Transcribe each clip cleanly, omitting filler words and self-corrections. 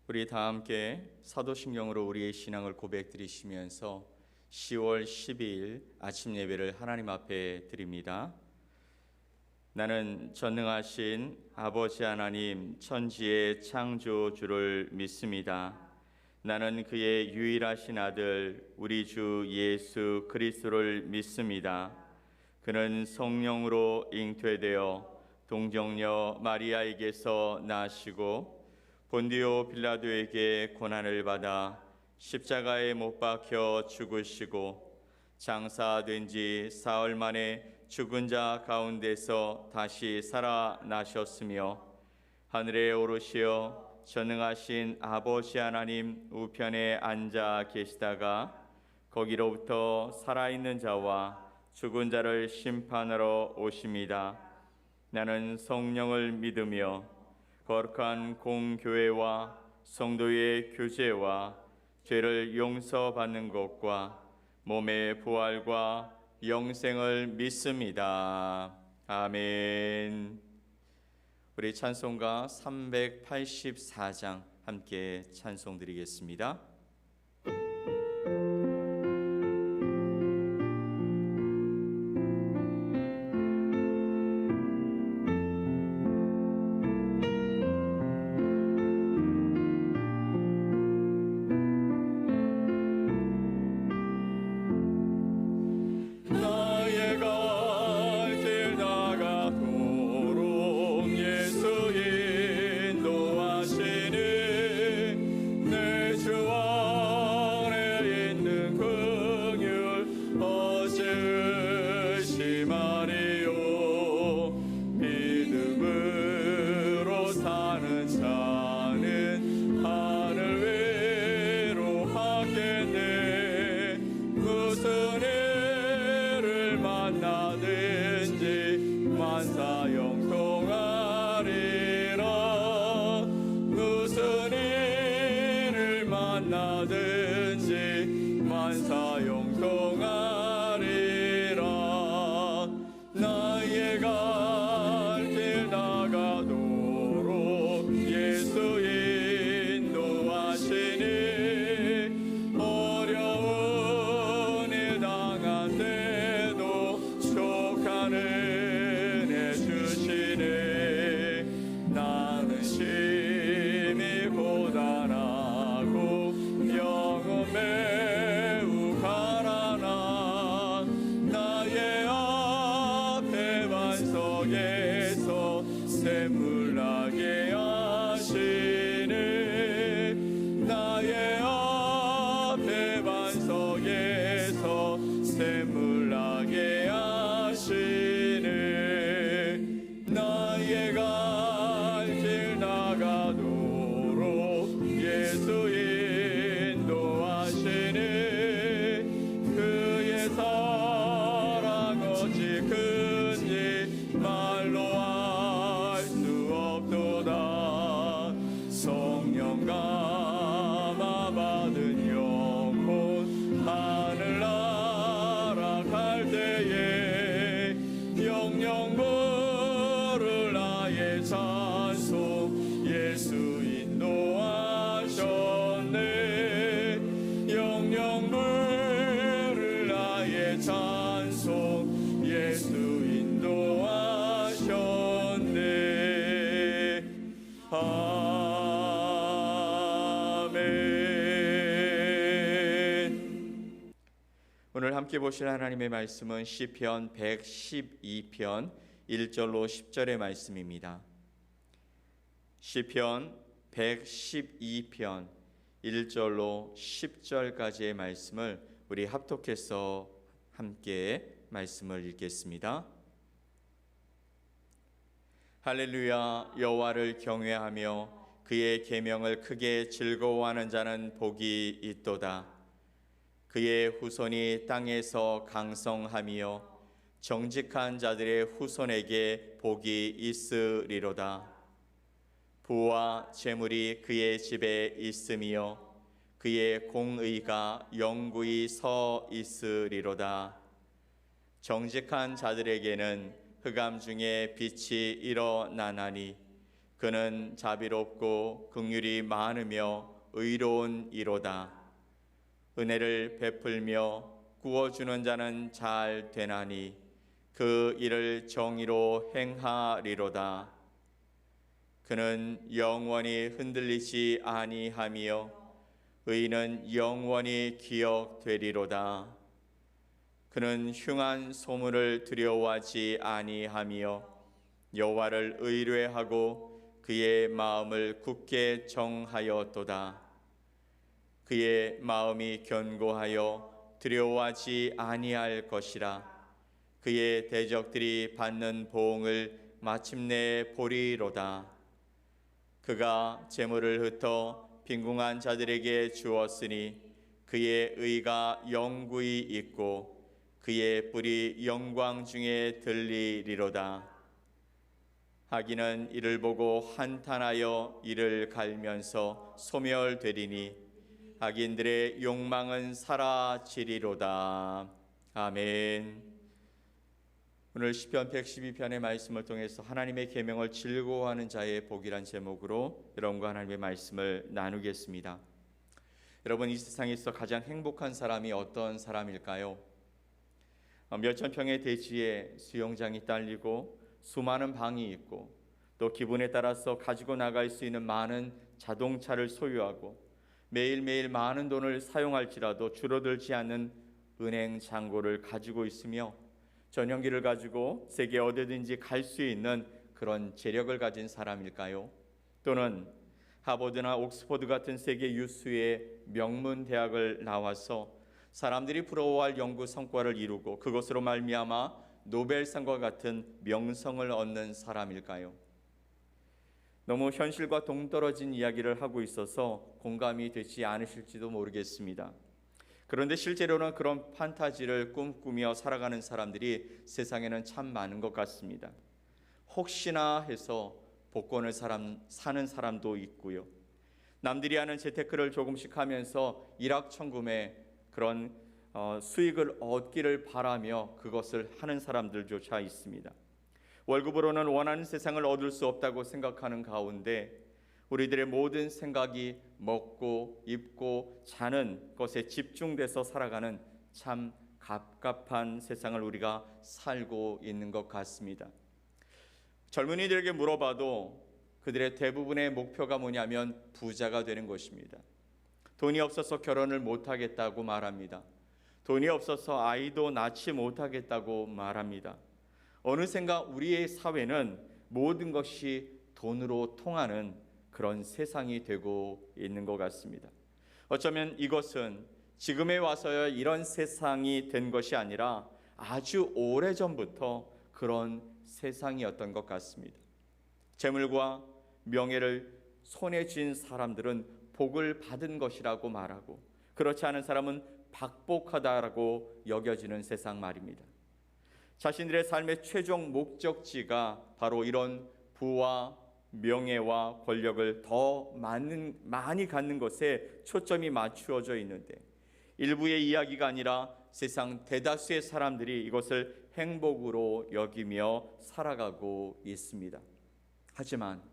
우리 다 함께 사도신경으로 우리의 신앙을 고백드리시면서 10월 12일 아침 예배를 하나님 앞에 드립니다. 나는 전능하신 아버지 하나님 천지의 창조주를 믿습니다. 나는 그의 유일하신 아들 우리 주 예수 그리스도를 믿습니다. 그는 성령으로 잉태되어 동정녀 마리아에게서 나시고 본디오 빌라도에게 고난을 받아 십자가에 못 박혀 죽으시고 장사된 지 사흘 만에 죽은 자 가운데서 다시 살아나셨으며 하늘에 오르시어 전능하신 아버지 하나님 우편에 앉아 계시다가 거기로부터 살아있는 자와 죽은 자를 심판하러 오십니다. 나는 성령을 믿으며 거룩한 공교회와 성도의 교제와 죄를 용서받는 것과 몸의 부활과 영생을 믿습니다. 아멘. 우리 찬송가 384장 함께 찬송드리겠습니다. 오늘 함께 보실 하나님의 말씀은 시편 112편 1절로 10절의 말씀입니다. 시편 112편 1절로 10절까지의 말씀을 우리 합독해서 함께 말씀을 읽겠습니다. 할렐루야. 여호와를 경외하며 그의 계명을 크게 즐거워하는 자는 복이 있도다. 그의 후손이 땅에서 강성하며 정직한 자들의 후손에게 복이 있으리로다. 부와 재물이 그의 집에 있으며 그의 공의가 영구히 서 있으리로다. 정직한 자들에게는 흑암 중에 빛이 일어나나니 그는 자비롭고 긍휼이 많으며 의로운 이로다. 은혜를 베풀며 구워주는 자는 잘 되나니 그 일을 정의로 행하리로다. 그는 영원히 흔들리지 아니하며 의인은 영원히 기억되리로다. 그는 흉한 소문을 두려워하지 아니하며 여호와를 의뢰하고 그의 마음을 굳게 정하였도다. 그의 마음이 견고하여 두려워하지 아니할 것이라. 그의 대적들이 받는 보응을 마침내 보리로다. 그가 재물을 흩어 빈궁한 자들에게 주었으니 그의 의가 영구히 있고 그의 뿔이 영광 중에 들리리로다. 하기는 이를 보고 한탄하여 이를 갈면서 소멸되리니 악인들의 욕망은 사라지리로다. 아멘. 오늘 시편 112편의 말씀을 통해서 하나님의 계명을 즐거워하는 자의 복이란 제목으로 여러분과 하나님의 말씀을 나누겠습니다. 여러분, 이 세상에서 가장 행복한 사람이 어떤 사람일까요? 몇천 평의 대지에 수영장이 딸리고 수많은 방이 있고 또 기분에 따라서 가지고 나갈 수 있는 많은 자동차를 소유하고 매일매일 많은 돈을 사용할지라도 줄어들지 않는 은행 잔고를 가지고 있으며 전용기를 가지고 세계 어디든지 갈 수 있는 그런 재력을 가진 사람일까요? 또는 하버드나 옥스퍼드 같은 세계 유수의 명문 대학을 나와서 사람들이 부러워할 연구 성과를 이루고 그것으로 말미암아 노벨상과 같은 명성을 얻는 사람일까요? 너무 현실과 동떨어진 이야기를 하고 있어서 공감이 되지 않으실지도 모르겠습니다. 그런데 실제로는 그런 판타지를 꿈꾸며 살아가는 사람들이 세상에는 참 많은 것 같습니다. 혹시나 해서 복권을 사는 사람도 있고요. 남들이 하는 재테크를 조금씩 하면서 일확천금의 그런 수익을 얻기를 바라며 그것을 하는 사람들조차 있습니다. 월급으로는 원하는 세상을 얻을 수 없다고 생각하는 가운데 우리들의 모든 생각이 먹고 입고 자는 것에 집중돼서 살아가는 참 갑갑한 세상을 우리가 살고 있는 것 같습니다. 젊은이들에게 물어봐도 그들의 대부분의 목표가 뭐냐면 부자가 되는 것입니다. 돈이 없어서 결혼을 못하겠다고 말합니다. 돈이 없어서 아이도 낳지 못하겠다고 말합니다. 어느샌가 우리의 사회는 모든 것이 돈으로 통하는 그런 세상이 되고 있는 것 같습니다. 어쩌면 이것은 지금에 와서야 이런 세상이 된 것이 아니라 아주 오래전부터 그런 세상이었던 것 같습니다. 재물과 명예를 손에 쥔 사람들은 복을 받은 것이라고 말하고 그렇지 않은 사람은 박복하다라고 여겨지는 세상 말입니다. 자신들의 삶의 최종 목적지가 바로 이런 부와 명예와 권력을 더 많이 갖는 것에 초점이 맞추어져 있는데 일부의 이야기가 아니라 세상 대다수의 사람들이 이것을 행복으로 여기며 살아가고 있습니다. 하지만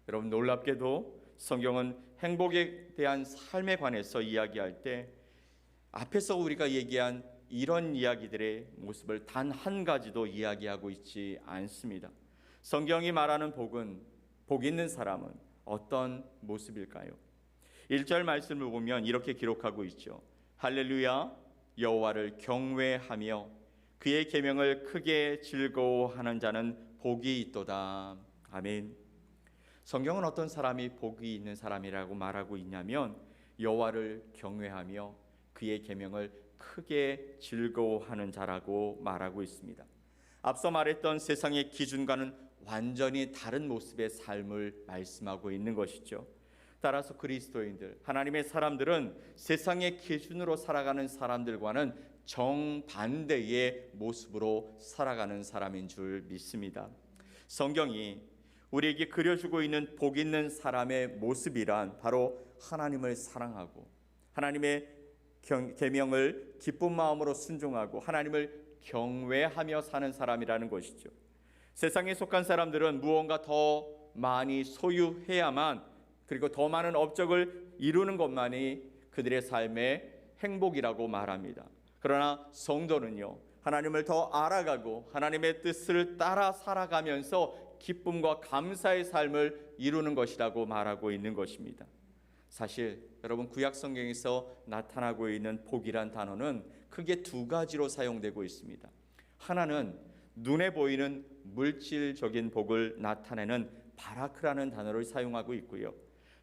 여러분, 놀랍게도 성경은 행복에 대한 삶에 관해서 이야기할 때 앞에서 우리가 얘기한 이런 이야기들의 모습을 단 한 가지도 이야기하고 있지 않습니다. 성경이 말하는 복 있는 사람은 어떤 모습일까요? 1절 말씀을 보면 이렇게 기록하고 있죠. 할렐루야, 여호와를 경외하며 그의 계명을 크게 즐거워하는 자는 복이 있도다. 아멘. 성경은 어떤 사람이 복이 있는 사람이라고 말하고 있냐면 여호와를 경외하며 그의 계명을 크게 즐거워하는 자라고 말하고 있습니다. 앞서 말했던 세상의 기준과는 완전히 다른 모습의 삶을 말씀하고 있는 것이죠. 따라서 그리스도인들, 하나님의 사람들은 세상의 기준으로 살아가는 사람들과는 정반대의 모습으로 살아가는 사람인 줄 믿습니다. 성경이 우리에게 그려주고 있는 복 있는 사람의 모습이란 바로 하나님을 사랑하고 하나님의 계명을 기쁜 마음으로 순종하고 하나님을 경외하며 사는 사람이라는 것이죠. 세상에 속한 사람들은 무언가 더 많이 소유해야만, 그리고 더 많은 업적을 이루는 것만이 그들의 삶의 행복이라고 말합니다. 그러나 성도는요, 하나님을 더 알아가고 하나님의 뜻을 따라 살아가면서 기쁨과 감사의 삶을 이루는 것이라고 말하고 있는 것입니다. 사실 여러분, 구약 성경에서 나타나고 있는 복이란 단어는 크게 두 가지로 사용되고 있습니다. 하나는 눈에 보이는 물질적인 복을 나타내는 바라크라는 단어를 사용하고 있고요.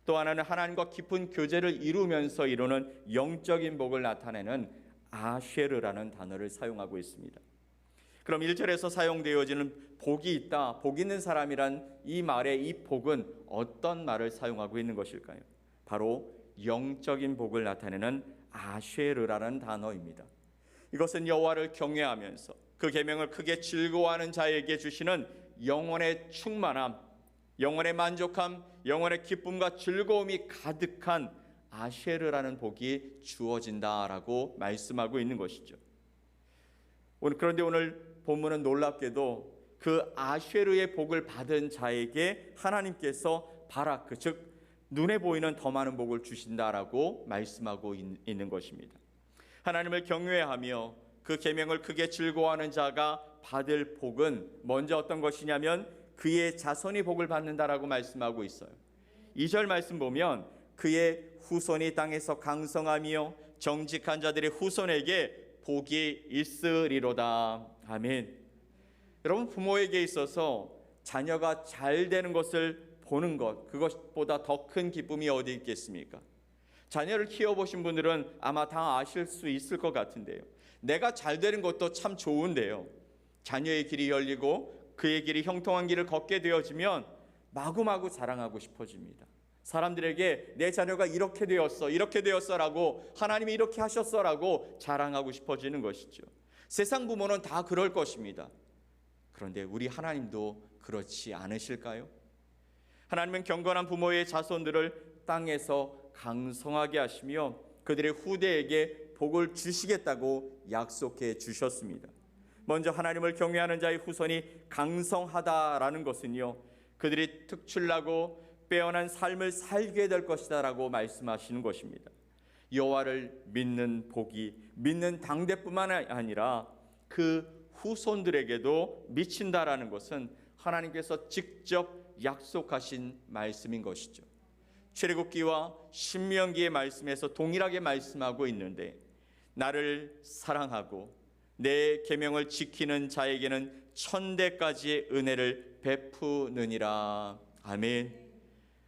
또 하나는 하나님과 깊은 교제를 이루면서 이루는 영적인 복을 나타내는 아쉐르라는 단어를 사용하고 있습니다. 그럼 1절에서 사용되어지는 복이 있다, 복 있는 사람이란 이 말의 이 복은 어떤 말을 사용하고 있는 것일까요? 바로 영적인 복을 나타내는 아쉐르라는 단어입니다. 이것은 여호와를 경외하면서 그 계명을 크게 즐거워하는 자에게 주시는 영혼의 충만함, 영혼의 만족함, 영혼의 기쁨과 즐거움이 가득한 아쉐르라는 복이 주어진다라고 말씀하고 있는 것이죠. 그런데 오늘 본문은 놀랍게도 그 아쉐르의 복을 받은 자에게 하나님께서 바라크, 즉 눈에 보이는 더 많은 복을 주신다라고 말씀하고 있는 것입니다. 하나님을 경외하며 그 계명을 크게 즐거워하는 자가 받을 복은 먼저 어떤 것이냐면 그의 자손이 복을 받는다라고 말씀하고 있어요. 2절 말씀 보면 그의 후손이 땅에서 강성하며 정직한 자들의 후손에게 복이 있으리로다. 아멘. 여러분, 부모에게 있어서 자녀가 잘 되는 것을 보는 것, 그것보다 더 큰 기쁨이 어디 있겠습니까? 자녀를 키워보신 분들은 아마 다 아실 수 있을 것 같은데요, 내가 잘 되는 것도 참 좋은데요, 자녀의 길이 열리고 그의 길이 형통한 길을 걷게 되어지면 마구마구 자랑하고 싶어집니다. 사람들에게 내 자녀가 이렇게 되었어라고, 하나님이 이렇게 하셨어라고 자랑하고 싶어지는 것이죠. 세상 부모는 다 그럴 것입니다. 그런데 우리 하나님도 그렇지 않으실까요? 하나님은 경건한 부모의 자손들을 땅에서 강성하게 하시며 그들의 후대에게 복을 주시겠다고 약속해 주셨습니다. 먼저 하나님을 경외하는 자의 후손이 강성하다라는 것은요, 그들이 특출나고 빼어난 삶을 살게 될 것이다 라고 말씀하시는 것입니다. 여호와를 믿는 복이 믿는 당대뿐만 아니라 그 후손들에게도 미친다라는 것은 하나님께서 직접 약속하신 말씀인 것이죠. 출애굽기와 신명기의 말씀에서 동일하게 말씀하고 있는데, 나를 사랑하고 내 계명을 지키는 자에게는 천대까지의 은혜를 베푸느니라. 아멘.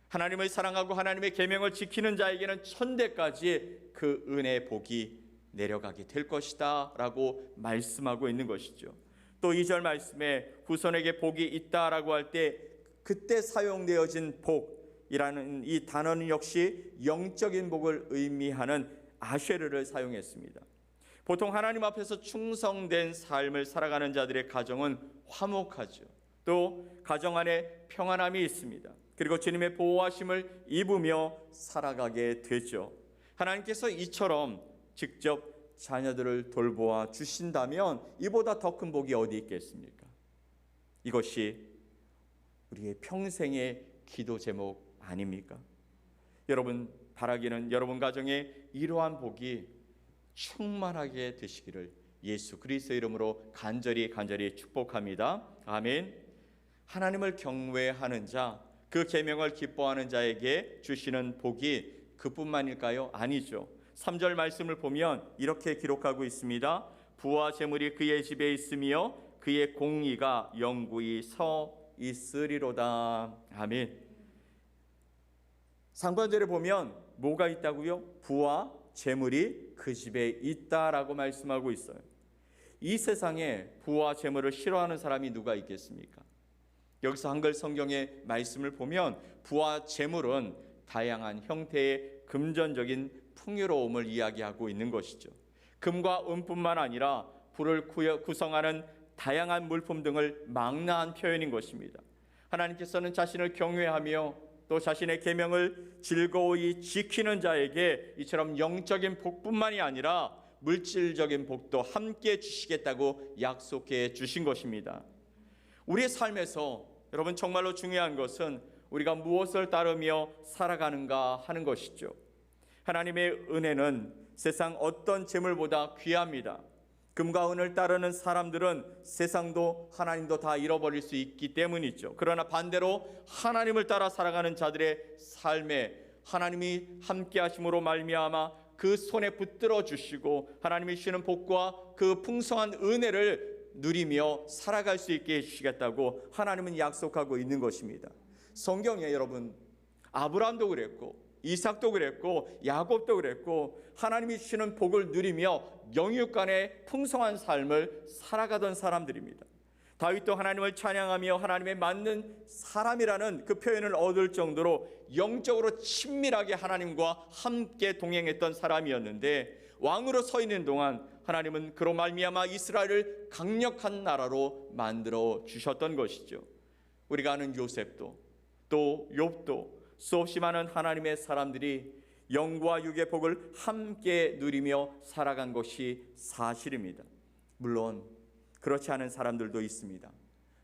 하나님을 사랑하고 하나님의 계명을 지키는 자에게는 천대까지의 그 은혜의 복이 내려가게 될 것이다 라고 말씀하고 있는 것이죠. 또 2절 말씀에 후손에게 복이 있다라고 할 때 그때 사용되어진 복이라는 이 단어는 역시 영적인 복을 의미하는 아쉐르를 사용했습니다. 보통 하나님 앞에서 충성된 삶을 살아가는 자들의 가정은 화목하죠. 또 가정 안에 평안함이 있습니다. 그리고 주님의 보호하심을 입으며 살아가게 되죠. 하나님께서 이처럼 직접 자녀들을 돌보아 주신다면 이보다 더 큰 복이 어디 있겠습니까? 이것이 우리의 평생의 기도 제목 아닙니까? 여러분, 바라기는 여러분 가정에 이러한 복이 충만하게 되시기를 예수 그리스도의 이름으로 간절히 축복합니다. 아멘. 하나님을 경외하는 자, 그 계명을 기뻐하는 자에게 주시는 복이 그뿐만일까요? 아니죠. 3절 말씀을 보면 이렇게 기록하고 있습니다. 부와 재물이 그의 집에 있으며 그의 공의가 영구히 서 있으리로다. 아멘. 상반절에 보면 뭐가 있다고요? 부와 재물이 그 집에 있다라고 말씀하고 있어요. 이 세상에 부와 재물을 싫어하는 사람이 누가 있겠습니까? 여기서 한글 성경의 말씀을 보면 부와 재물은 다양한 형태의 금전적인 풍요로움을 이야기하고 있는 것이죠. 금과 은뿐만 아니라 부를 구성하는 다양한 물품 등을 망라한 표현인 것입니다. 하나님께서는 자신을 경외하며 또 자신의 계명을 즐거이 지키는 자에게 이처럼 영적인 복뿐만이 아니라 물질적인 복도 함께 주시겠다고 약속해 주신 것입니다. 우리의 삶에서 여러분 정말로 중요한 것은 우리가 무엇을 따르며 살아가는가 하는 것이죠. 하나님의 은혜는 세상 어떤 재물보다 귀합니다. 금과 은을 따르는 사람들은 세상도 하나님도 다 잃어버릴 수 있기 때문이죠. 그러나 반대로 하나님을 따라 살아가는 자들의 삶에 하나님이 함께 하심으로 말미암아 그 손에 붙들어 주시고 하나님이 주시는 복과 그 풍성한 은혜를 누리며 살아갈 수 있게 해주시겠다고 하나님은 약속하고 있는 것입니다. 성경에 여러분, 아브라함도 그랬고 이삭도 그랬고 야곱도 그랬고 하나님이 주시는 복을 누리며 영육간의 풍성한 삶을 살아가던 사람들입니다. 다윗도 하나님을 찬양하며 하나님의 맞는 사람이라는 그 표현을 얻을 정도로 영적으로 친밀하게 하나님과 함께 동행했던 사람이었는데, 왕으로 서 있는 동안 하나님은 그로 말미암아 이스라엘을 강력한 나라로 만들어 주셨던 것이죠. 우리가 아는 요셉도 또 욥도 수없이 많은 하나님의 사람들이 영과 육의 복을 함께 누리며 살아간 것이 사실입니다. 물론 그렇지 않은 사람들도 있습니다.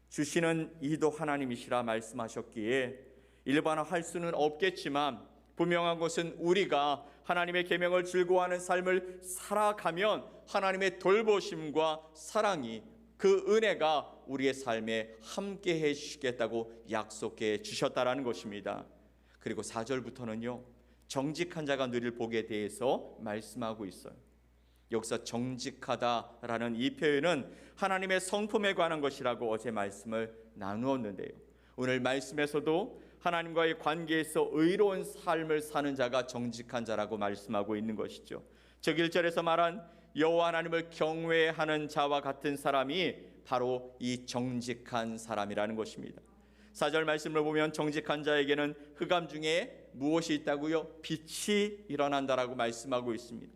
주시는 이도 하나님이시라 말씀하셨기에 일반화할 수는 없겠지만 분명한 것은 우리가 하나님의 계명을 즐거워하는 삶을 살아가면 하나님의 돌보심과 사랑이, 그 은혜가 우리의 삶에 함께 해 주시겠다고 약속해 주셨다라는 것입니다. 그리고 4절부터는요, 정직한 자가 누릴 복에 대해서 말씀하고 있어요. 여기서 정직하다라는 이 표현은 하나님의 성품에 관한 것이라고 어제 말씀을 나누었는데요, 오늘 말씀에서도 하나님과의 관계에서 의로운 삶을 사는 자가 정직한 자라고 말씀하고 있는 것이죠. 즉 1절에서 말한 여호와 하나님을 경외하는 자와 같은 사람이 바로 이 정직한 사람이라는 것입니다. 4절 말씀을 보면 정직한 자에게는 흑암 중에 무엇이 있다고요? 빛이 일어난다라고 말씀하고 있습니다.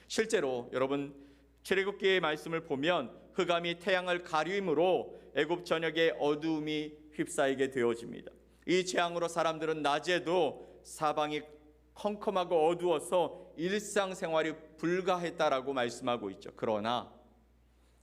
실제로 여러분, 출애굽기의 말씀을 보면 흑암이 태양을 가리므로 애굽 전역에 어두움이 휩싸이게 되어집니다. 이 재앙으로 사람들은 낮에도 사방이 컴컴하고 어두워서 일상생활이 불가했다라고 말씀하고 있죠. 그러나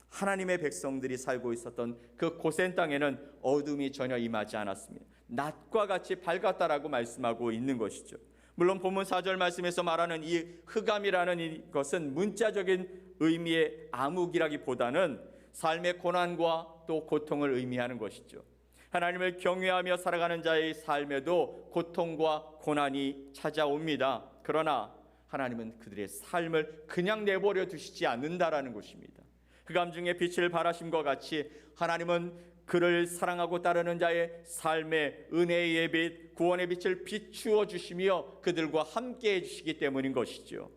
하나님의 백성들이 살고 있었던 그 고센 땅에는 어둠이 전혀 임하지 않았습니다. 낮과 같이 밝았다라고 말씀하고 있는 것이죠. 물론 본문 4절 말씀에서 말하는 이 흑암이라는 이것은 문자적인 의미의 암흑이라기보다는 삶의 고난과 또 고통을 의미하는 것이죠. 하나님을 경외하며 살아가는 자의 삶에도 고통과 고난이 찾아옵니다. 그러나 하나님은 그들의 삶을 그냥 내버려 두시지 않는다라는 것입니다. 흑암 중에 빛을 발하심과 같이 하나님은 그를 사랑하고 따르는 자의 삶에 은혜의 빛, 구원의 빛을 비추어 주시며 그들과 함께 해주시기 때문인 것이죠.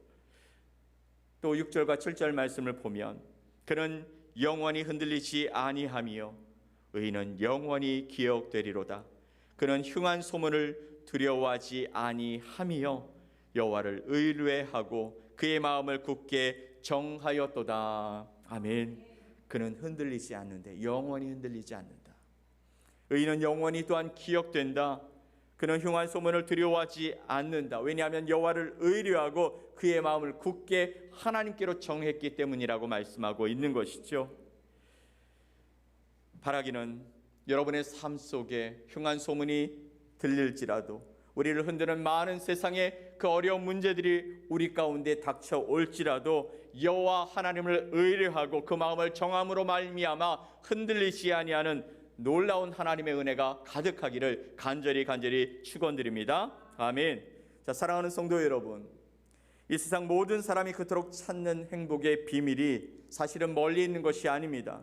또 6절과 7절 말씀을 보면 그는 영원히 흔들리지 아니하며 의인은 영원히 기억되리로다. 그는 흉한 소문을 두려워하지 아니하며 여호와를 의뢰하고 그의 마음을 굳게 정하였도다. 아멘. 그는 흔들리지 않는데, 영원히 흔들리지 않는다. 의인은 영원히 또한 기억된다. 그는 흉한 소문을 두려워하지 않는다. 왜냐하면 여호와를 의뢰하고 그의 마음을 굳게 하나님께로 정했기 때문이라고 말씀하고 있는 것이죠. 바라기는 여러분의 삶 속에 흉한 소문이 들릴지라도, 우리를 흔드는 많은 세상의 그 어려운 문제들이 우리 가운데 닥쳐올지라도 여호와 하나님을 의뢰하고 그 마음을 정함으로 말미암아 흔들리지 아니하는 놀라운 하나님의 은혜가 가득하기를 간절히 축원드립니다. 아멘. 자, 사랑하는 성도 여러분, 이 세상 모든 사람이 그토록 찾는 행복의 비밀이 사실은 멀리 있는 것이 아닙니다.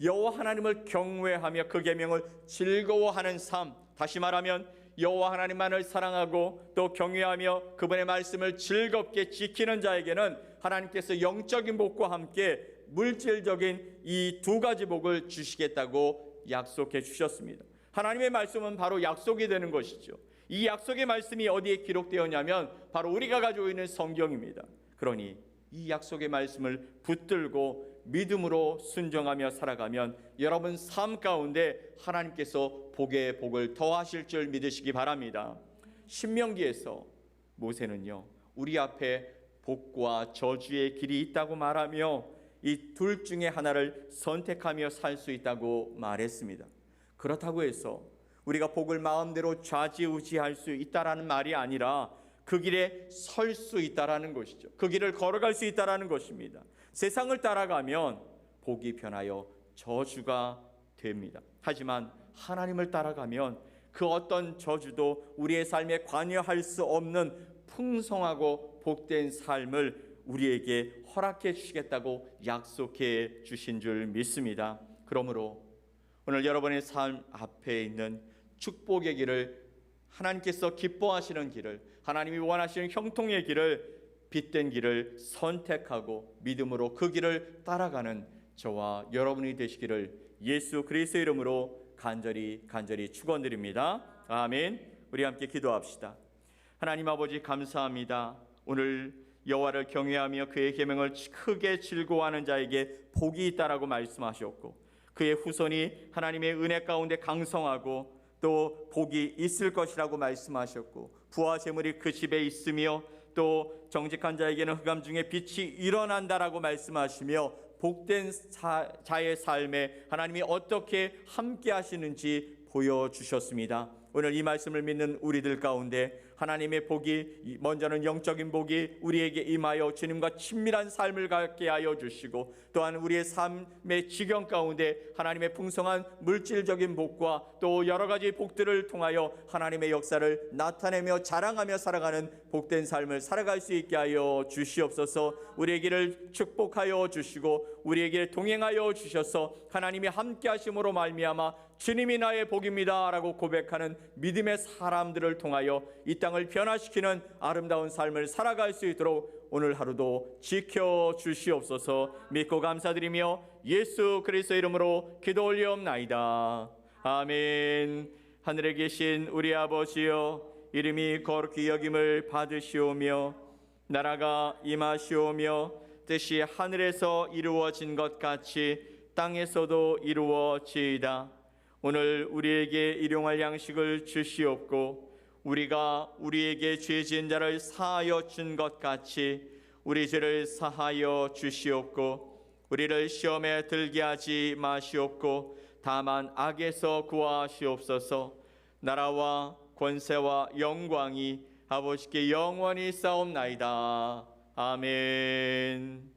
여호와 하나님을 경외하며 그 계명을 즐거워하는 삶, 다시 말하면 여호와 하나님만을 사랑하고 또 경외하며 그분의 말씀을 즐겁게 지키는 자에게는 하나님께서 영적인 복과 함께 물질적인 이 두 가지 복을 주시겠다고 약속해 주셨습니다. 하나님의 말씀은 바로 약속이 되는 것이죠. 이 약속의 말씀이 어디에 기록되었냐면 바로 우리가 가지고 있는 성경입니다. 그러니 이 약속의 말씀을 붙들고 믿음으로 순종하며 살아가면 여러분 삶 가운데 하나님께서 복의 복을 더하실 줄 믿으시기 바랍니다. 신명기에서 모세는요, 우리 앞에 복과 저주의 길이 있다고 말하며 이 둘 중에 하나를 선택하며 살 수 있다고 말했습니다. 그렇다고 해서 우리가 복을 마음대로 좌지우지할 수 있다라는 말이 아니라 그 길에 설 수 있다라는 것이죠. 그 길을 걸어갈 수 있다라는 것입니다. 세상을 따라가면 복이 변하여 저주가 됩니다. 하지만 하나님을 따라가면 그 어떤 저주도 우리의 삶에 관여할 수 없는 풍성하고 복된 삶을 우리에게 허락해 주시겠다고 약속해 주신 줄 믿습니다. 그러므로 오늘 여러분의 삶 앞에 있는 축복의 길을, 하나님께서 기뻐하시는 길을, 하나님이 원하시는 형통의 길을, 빛된 길을 선택하고 믿음으로 그 길을 따라가는 저와 여러분이 되시기를 예수 그리스도의 이름으로 간절히 축원드립니다. 아멘. 우리 함께 기도합시다. 하나님 아버지 감사합니다. 오늘 여호와를 경외하며 그의 계명을 크게 즐거워하는 자에게 복이 있다라고 말씀하셨고, 그의 후손이 하나님의 은혜 가운데 강성하고 또 복이 있을 것이라고 말씀하셨고, 부와 재물이 그 집에 있으며 또 정직한 자에게는 흑암 중에 빛이 일어난다라고 말씀하시며, 복된 자의 삶에 하나님이 어떻게 함께 하시는지 보여주셨습니다. 오늘 이 말씀을 믿는 우리들 가운데 하나님의 복이, 먼저는 영적인 복이 우리에게 임하여 주님과 친밀한 삶을 갖게 하여 주시고, 또한 우리의 삶의 지경 가운데 하나님의 풍성한 물질적인 복과 또 여러 가지 복들을 통하여 하나님의 역사를 나타내며 자랑하며 살아가는 복된 삶을 살아갈 수 있게 하여 주시옵소서. 우리에게를 축복하여 주시고 우리에게 동행하여 주셔서 하나님이 함께 하심으로 말미암아 주님이 나의 복입니다 라고 고백하는 믿음의 사람들을 통하여 이 땅을 변화시키는 아름다운 삶을 살아갈 수 있도록 오늘 하루도 지켜주시옵소서. 믿고 감사드리며 예수 그리스도의 이름으로 기도 올리옵나이다. 아멘. 하늘에 계신 우리 아버지여, 이름이 거룩히 여김을 받으시오며 나라가 임하시오며 뜻이 하늘에서 이루어진 것 같이 땅에서도 이루어지이다. 오늘 우리에게 일용할 양식을 주시옵고, 우리가 우리에게 죄 지은 자를 사하여 준 것 같이 우리 죄를 사하여 주시옵고, 우리를 시험에 들게 하지 마시옵고 다만 악에서 구하시옵소서. 나라와 권세와 영광이 아버지께 영원히 싸움나이다. 아멘.